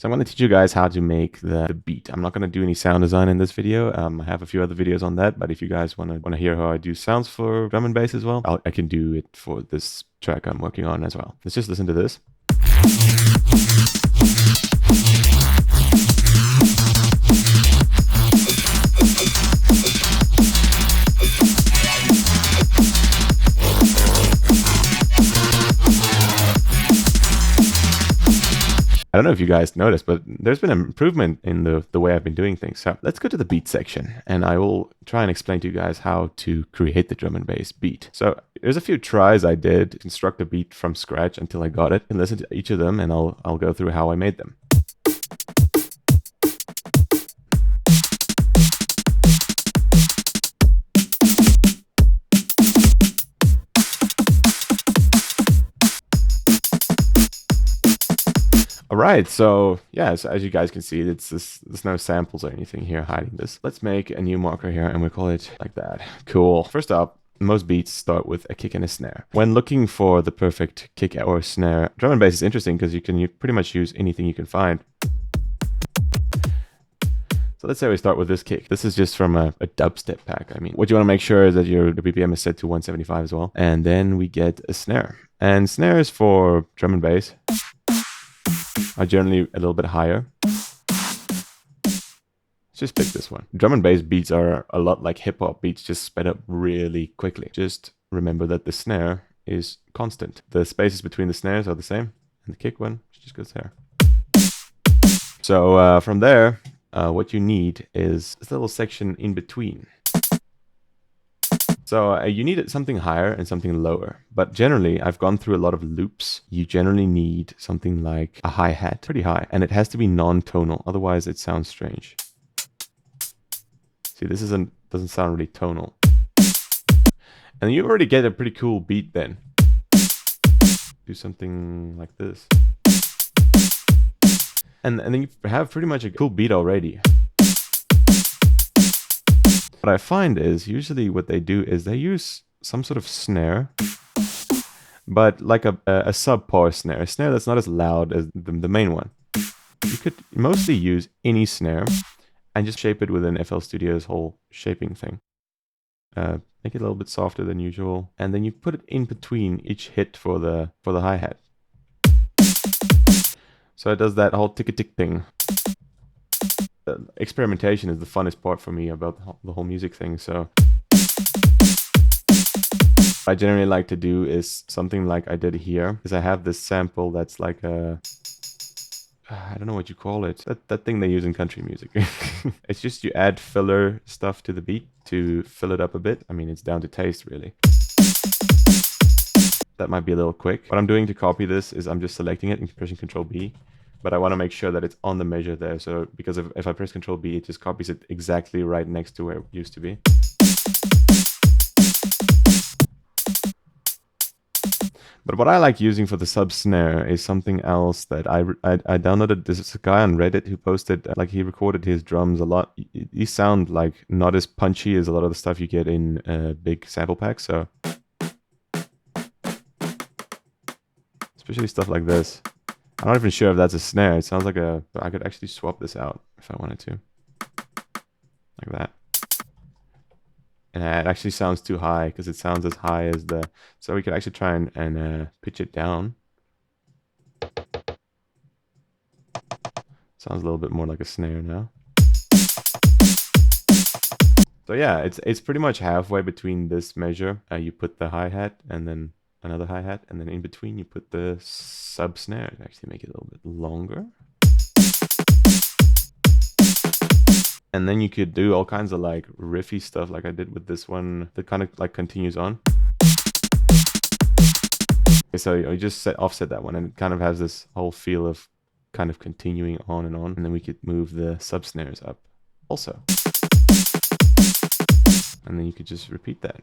So I'm going to teach you guys how to make the beat. I'm not going to do any sound design in this video. I have a few other videos on that, but if you guys want to hear how I do sounds for drum and bass as well, I can do it for this track I'm working on as well. Let's just listen to this. I don't know if you guys noticed, but there's been an improvement in the way I've been doing things. So let's go to the beat section, and I will try and explain to you guys how to create the drum and bass beat. So there's a few tries I did to construct a beat from scratch until I got it. And listen to each of them, and I'll go through how I made them. Alright, so yeah, so as you guys can see, there's no samples or anything here hiding this. Let's make a new marker here and we'll call it like that. Cool. First up, most beats start with a kick and a snare. When looking for the perfect kick or snare, drum and bass is interesting because you can pretty much use anything you can find. So let's say we start with this kick. This is just from a dubstep pack. I mean, what you want to make sure is that your BPM is set to 175 as well. And then we get a snare. And snares for drum and bass are generally a little bit higher. Let's just pick this one. Drum and bass beats are a lot like hip hop beats, just sped up really quickly. Just remember that the snare is constant. The spaces between the snares are the same, and the kick one just goes there. So from there, what you need is this little section in between. So you need something higher and something lower. But generally, I've gone through a lot of loops. You generally need something like a hi-hat, pretty high. And it has to be non-tonal, otherwise it sounds strange. See, this doesn't sound really tonal. And you already get a pretty cool beat then. Do something like this. And then you have pretty much a cool beat already. What I find is usually what they do is they use some sort of snare, but like a subpar snare, a snare that's not as loud as the main one. You could mostly use any snare and just shape it within FL Studio's whole shaping thing. Make it a little bit softer than usual, and then you put it in between each hit for the hi-hat. So it does that whole tick-a-tick thing. Experimentation is the funnest part for me about the whole music thing. So what I generally like to do is something like I did here, because I have this sample that's like a, I don't know what you call it, that thing they use in country music. It's just you add filler stuff to the beat to fill it up a bit. I mean, it's down to taste really. That might be a little quick. What I'm doing to copy this is I'm just selecting it and pressing Ctrl B. But I want to make sure that it's on the measure there. So because if I press Ctrl B, it just copies it exactly right next to where it used to be. But what I like using for the sub snare is something else that I downloaded. There's a guy on Reddit who posted, like he recorded his drums a lot. These sound like not as punchy as a lot of the stuff you get in big sample packs. So especially stuff like this. I'm not even sure if that's a snare. It sounds like a... I could actually swap this out if I wanted to. Like that. And it actually sounds too high because it sounds as high as the... So we could actually try and pitch it down. Sounds a little bit more like a snare now. So yeah, it's pretty much halfway between this measure. You put the hi-hat and then another hi-hat, and then in between you put the sub snare to actually make it a little bit longer. And then you could do all kinds of like riffy stuff like I did with this one that kind of like continues on. Okay, so you just offset that one and it kind of has this whole feel of kind of continuing on. And then we could move the sub snares up also. And then you could just repeat that.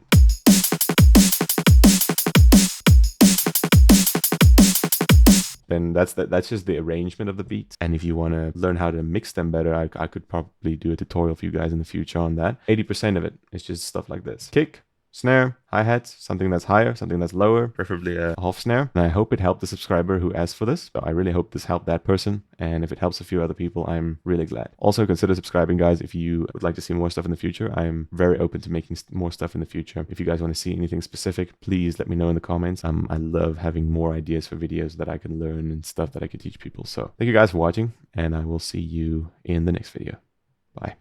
Then that's just the arrangement of the beats. And if you want to learn how to mix them better, I could probably do a tutorial for you guys in the future on that. 80% of it is just stuff like this. Kick, snare, hi-hats, something that's higher, something that's lower, preferably a half snare. And I hope it helped the subscriber who asked for this. So I really hope this helped that person. And if it helps a few other people, I'm really glad. Also consider subscribing, guys, if you would like to see more stuff in the future. I'm very open to making more stuff in the future. If you guys want to see anything specific, please let me know in the comments. I love having more ideas for videos that I can learn and stuff that I can teach people. So thank you guys for watching, and I will see you in the next video. Bye.